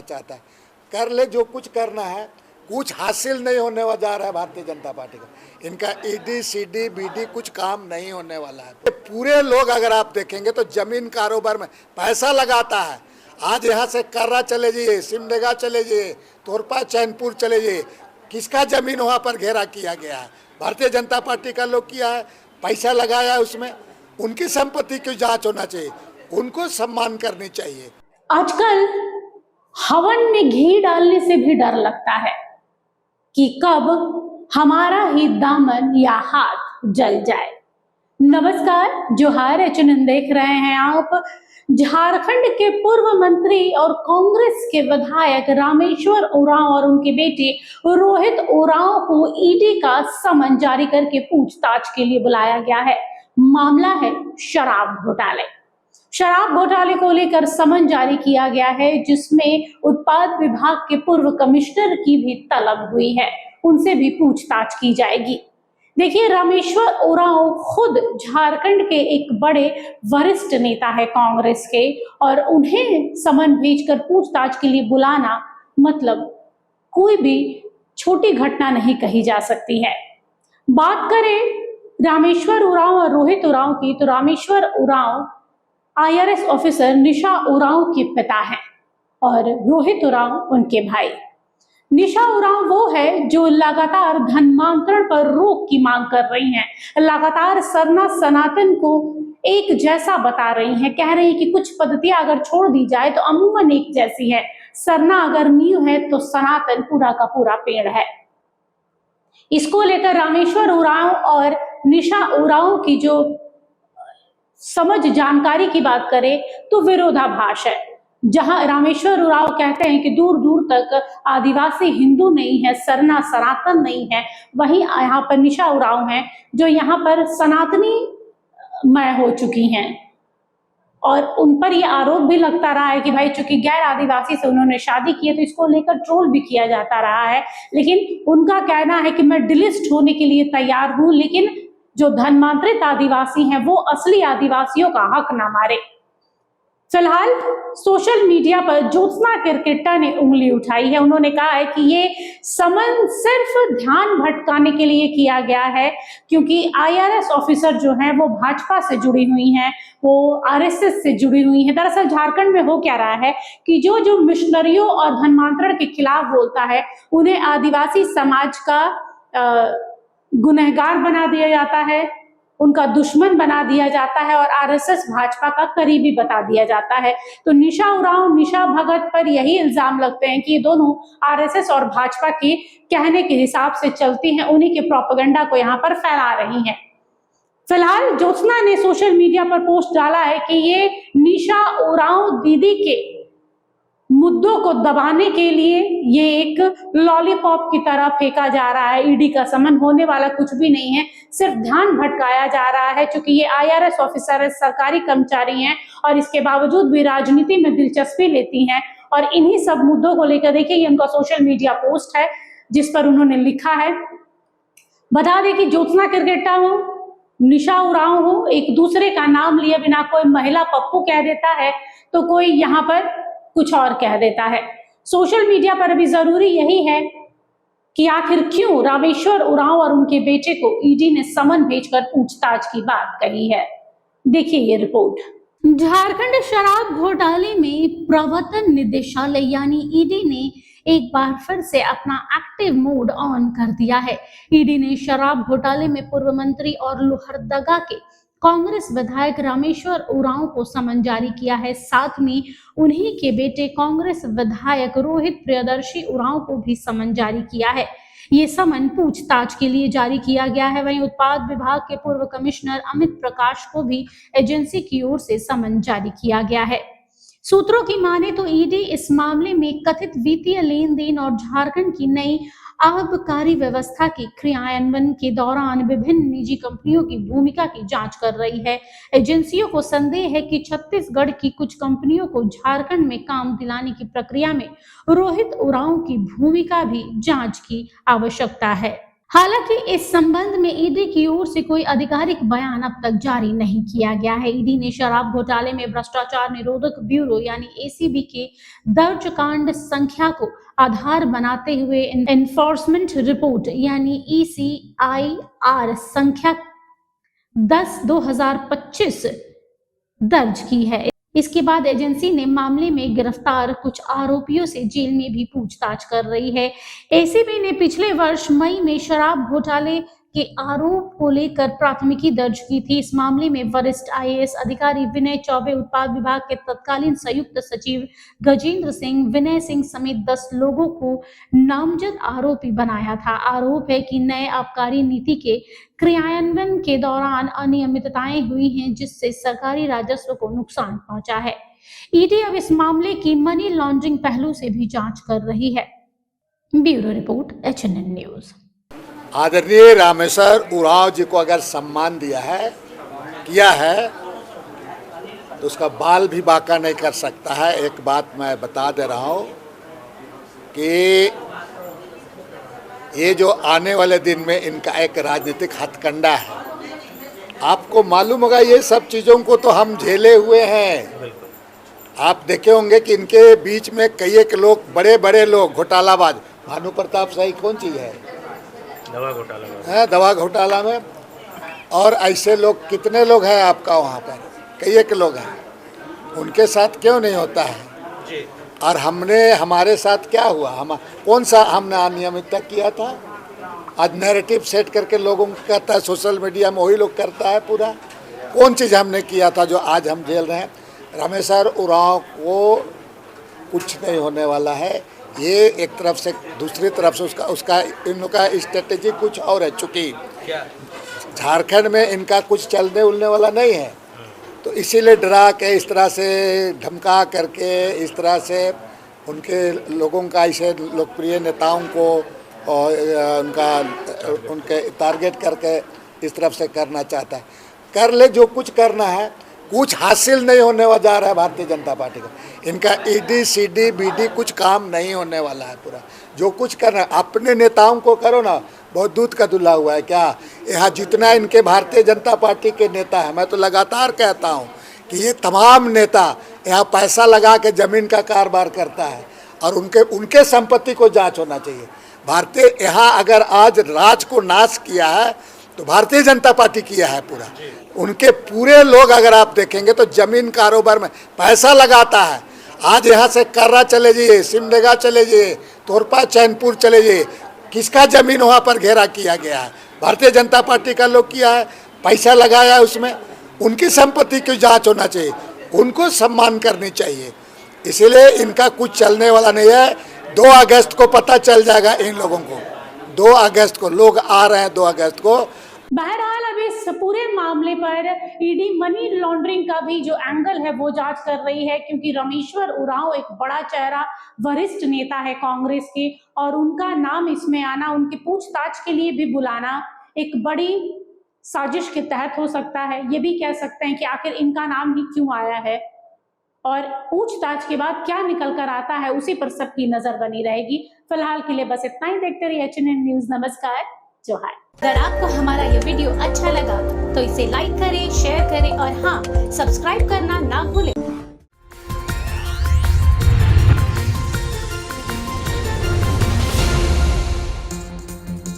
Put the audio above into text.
चाहता है, कर ले जो कुछ करना है, कुछ हासिल नहीं होने जा रहा है भारतीय जनता पार्टी को। इनका ईडी सीडी बीडी कुछ काम नहीं होने वाला है। पूरे लोग अगर आप देखेंगे तो जमीन कारोबार में पैसा लगाता है। आज यहाँ से कर्रा चले जाइए, सिमडेगा चले जाइए, तोरपा चैनपुर चले जाइए, किसका जमीन वहाँ पर घेरा किया गया है? भारतीय जनता पार्टी का लोग किया है, पैसा लगाया है उसमें। उनकी संपत्ति की जांच होना चाहिए, उनको सम्मान करनी चाहिए। आजकल हवन में घी डालने से भी डर लगता है कि कब हमारा ही दामन या हाथ जल जाए। नमस्कार, जोहार एचएनएन देख रहे हैं आप। झारखंड के पूर्व मंत्री और कांग्रेस के विधायक रामेश्वर उरांव और उनके बेटे रोहित उरांव को ईडी का समन जारी करके पूछताछ के लिए बुलाया गया है। मामला है शराब घोटाले। शराब घोटाले को लेकर समन जारी किया गया है, जिसमें उत्पाद विभाग के पूर्व कमिश्नर की भी तलब हुई है। उनसे भी पूछताछ की जाएगी। देखिए, रामेश्वर उरांव खुद झारखंड के एक बड़े वरिष्ठ नेता है कांग्रेस के, और उन्हें समन भेजकर पूछताछ के लिए बुलाना मतलब कोई भी छोटी घटना नहीं कही जा सकती है। बात करें रामेश्वर उरांव और रोहित उरांव की, तो रामेश्वर उरांव आईआरएस ऑफिसर निशा उरांव के पिता हैं और रोहित उरांव उनके भाई। निशा उरांव वो है जो लगातार धर्मांतरण पर रोक की मांग कर रही हैं, लगातार सरना सनातन को एक जैसा बता रही हैं, कह रही हैं कि कुछ पद्धतियां अगर छोड़ दी जाए तो अमूमन एक जैसी है। सरना अगर नींव है तो सनातन पूरा का पूरा पेड़ है। इसको लेकर रामेश्वर उरांव और निशा उरांव की जो समझ जानकारी की बात करें तो विरोधाभास है। जहां रामेश्वर उरांव कहते हैं कि दूर दूर तक आदिवासी हिंदू नहीं है, सरना सनातन नहीं है, वहीं यहाँ पर निशा उरांव हैं जो यहाँ पर सनातनी मय हो चुकी हैं। और उन पर यह आरोप भी लगता रहा है कि भाई चूंकि गैर आदिवासी से उन्होंने शादी की है तो इसको लेकर ट्रोल भी किया जाता रहा है। लेकिन उनका कहना है कि मैं डिलिस्ट होने के लिए तैयार हूं, लेकिन जो धर्मांतरित आदिवासी हैं वो असली आदिवासियों का हक ना मारे। फिलहाल सोशल मीडिया पर ज्योत्सना किरकिट्टा ने उंगली उठाई है। उन्होंने कहा है कि ये समन सिर्फ ध्यान भटकाने के लिए किया गया है, क्योंकि आईआरएस ऑफिसर जो हैं वो भाजपा से जुड़ी हुई हैं, वो आरएसएस से जुड़ी हुई हैं। दरअसल झारखंड में हो क्या रहा है कि जो जो मिशनरियों और धर्मांतरण के खिलाफ बोलता है उन्हें आदिवासी समाज का गुनहगार बना दिया जाता है, उनका दुश्मन बना दिया जाता है और आरएसएस भाजपा का करीबी बता दिया जाता है। तो निशा उरांव, निशा भगत पर यही इल्जाम लगते हैं कि ये दोनों आरएसएस और भाजपा के कहने के हिसाब से चलती हैं, उन्हीं के प्रोपेगेंडा को यहाँ पर फैला रही हैं। फिलहाल ज्योत्सना ने सोशल मीडिया पर पोस्ट डाला है कि ये निशा उरांव दीदी के मुद्दों को दबाने के लिए ये एक लॉलीपॉप की तरह फेंका जा रहा है। ईडी का समन होने वाला कुछ भी नहीं है, सिर्फ ध्यान भटकाया जा रहा है। क्योंकि ये आईआरएस ऑफिसर है, सरकारी कर्मचारी हैं और इसके बावजूद भी राजनीति में दिलचस्पी लेती हैं। और इन्हीं सब मुद्दों को लेकर देखिए, ये उनका सोशल मीडिया पोस्ट है जिस पर उन्होंने लिखा है। बता दें कि ज्योत्सना किरकिट्टा हो, निशा उरांव हो, एक दूसरे का नाम लिए बिना कोई महिला पप्पू कह देता है तो कोई यहाँ पर कुछ और कह देता है। सोशल मीडिया पर अभी जरूरी यही है कि आखिर क्यों रामेश्वर उरांव और उनके बेटे को ईडी ने समन भेजकर पूछताछ की बात कही है। देखिए ये रिपोर्ट। झारखंड शराब घोटाले में प्रवर्तन निदेशालय यानी ईडी ने एक बार फिर से अपना एक्टिव मोड ऑन कर दिया है। ईडी ने शराब घोटाले में पूर्व मंत्री और लोहरदगा के कांग्रेस विधायक रामेश्वर उरांव को समन जारी किया है। साथ में उन्हीं के बेटे कांग्रेस विधायक रोहित प्रियदर्शी उरांव को भी समन जारी किया है। ये समन पूछताछ के लिए जारी किया गया है। वहीं उत्पाद विभाग के पूर्व कमिश्नर अमित प्रकाश को भी एजेंसी की ओर से समन जारी किया गया है। सूत्रों की माने तो ईडी इस मामले में कथित वित्तीय लेन देन और झारखंड की नई आबकारी व्यवस्था के क्रियान्वयन के दौरान विभिन्न निजी कंपनियों की भूमिका की जांच कर रही है। एजेंसियों को संदेह है कि छत्तीसगढ़ की कुछ कंपनियों को झारखंड में काम दिलाने की प्रक्रिया में रोहित उरांव की भूमिका भी जांच की आवश्यकता है। हालांकि इस संबंध में ईडी की ओर से कोई आधिकारिक बयान अब तक जारी नहीं किया गया है। ईडी ने शराब घोटाले में भ्रष्टाचार निरोधक ब्यूरो यानी एसीबी के दर्ज कांड संख्या को आधार बनाते हुए एनफोर्समेंट रिपोर्ट यानी ECIR संख्या 10/2025 दर्ज की है। इसके बाद एजेंसी ने मामले में गिरफ्तार कुछ आरोपियों से जेल में भी पूछताछ कर रही है। एसीबी ने पिछले वर्ष मई में शराब घोटाले के आरोप को लेकर प्राथमिकी दर्ज की थी। इस मामले में वरिष्ठ IAS अधिकारी विनय चौबे, उत्पाद विभाग के तत्कालीन संयुक्त सचिव गजेंद्र सिंह, विनय सिंह समेत 10 लोगों को नामजद आरोपी बनाया था। आरोप है कि नए आबकारी नीति के क्रियान्वयन के दौरान अनियमितताएं हुई हैं, जिससे सरकारी राजस्व को नुकसान पहुंचा है। ईडी अब इस मामले की मनी लॉन्ड्रिंग पहलू से भी जांच कर रही है। Bureau report, HNN news. आदरणीय रामेश्वर उरांव जी को अगर सम्मान किया है तो उसका बाल भी बांका नहीं कर सकता है। एक बात मैं बता दे रहा हूँ कि ये जो आने वाले दिन में इनका एक राजनीतिक हथकंडा है। आपको मालूम होगा ये सब चीज़ों को तो हम झेले हुए हैं। आप देखे होंगे कि इनके बीच में कई एक लोग, बड़े बड़े लोग, घोटालाबाज, भानु प्रताप शाही कौन चीज़ है, दवा घोटाला है, दवा घोटाला में। और ऐसे लोग कितने लोग हैं आपका वहाँ पर, कई एक लोग हैं। उनके साथ क्यों नहीं होता है जी? और हमारे साथ क्या हुआ, हम कौन सा हमने अनियमितता किया था? आज नैरेटिव सेट करके लोगों को कहता है, सोशल मीडिया में वही लोग करता है पूरा। कौन चीज़ हमने किया था जो आज हम झेल रहे हैं? रामेश्वर उरांव को कुछ नहीं होने वाला है। ये एक तरफ से, दूसरी तरफ से उसका इन लोग का स्ट्रेटेजी कुछ और है। चूँकि झारखंड में इनका कुछ चलने उलने वाला नहीं है, तो इसीलिए डरा के, इस तरह से धमका करके, इस तरह से उनके लोगों का, ऐसे लोकप्रिय नेताओं को और उनके टारगेट करके इस तरफ से करना चाहता है। कर ले जो कुछ करना है, कुछ हासिल नहीं होने वाला जा रहा है भारतीय जनता पार्टी को। इनका ED CD BD कुछ काम नहीं होने वाला है। पूरा जो कुछ करना है अपने नेताओं को करो ना। बहुत दूध का धुला हुआ है क्या यहाँ? जितना इनके भारतीय जनता पार्टी के नेता है, मैं तो लगातार कहता हूँ कि ये तमाम नेता यहाँ पैसा लगा के ज़मीन का कारोबार करता है, और उनके संपत्ति को जांच होना चाहिए। भारतीय यहाँ अगर आज राज को नाश किया है तो भारतीय जनता पार्टी किया है पूरा। उनके पूरे लोग अगर आप देखेंगे तो जमीन कारोबार में पैसा लगाता है। आज यहाँ से कर्रा चले जाइए, सिमडेगा चले जाइए, तोरपा चैनपुर चले जाइए, किसका जमीन वहाँ पर घेरा किया गया है? भारतीय जनता पार्टी का लोग किया है, पैसा लगाया है उसमें। उनकी संपत्ति की जांच होना चाहिए, उनको सम्मान करनी चाहिए। इसीलिए इनका कुछ चलने वाला नहीं है। 2 अगस्त को पता चल जाएगा इन लोगों को। 2 अगस्त को लोग आ रहे हैं, 2 अगस्त को। बहरहाल अब इस पूरे मामले पर ईडी मनी लॉन्ड्रिंग का भी जो एंगल है वो जांच कर रही है, क्योंकि रामेश्वर उरांव एक बड़ा चेहरा, वरिष्ठ नेता है कांग्रेस के, और उनका नाम इसमें आना, उनकी पूछताछ के लिए भी बुलाना एक बड़ी साजिश के तहत हो सकता है। ये भी कह सकते हैं कि आखिर इनका नाम ही क्यों आया है, और पूछताछ के बाद क्या निकल कर आता है उसी पर सबकी नजर बनी रहेगी। फिलहाल के लिए बस इतना ही। देखते रहिए HNN न्यूज। नमस्कार, जोहार। अगर आपको हमारा ये वीडियो अच्छा लगा तो इसे लाइक करें, शेयर करें और हाँ, सब्सक्राइब करना ना भूलें।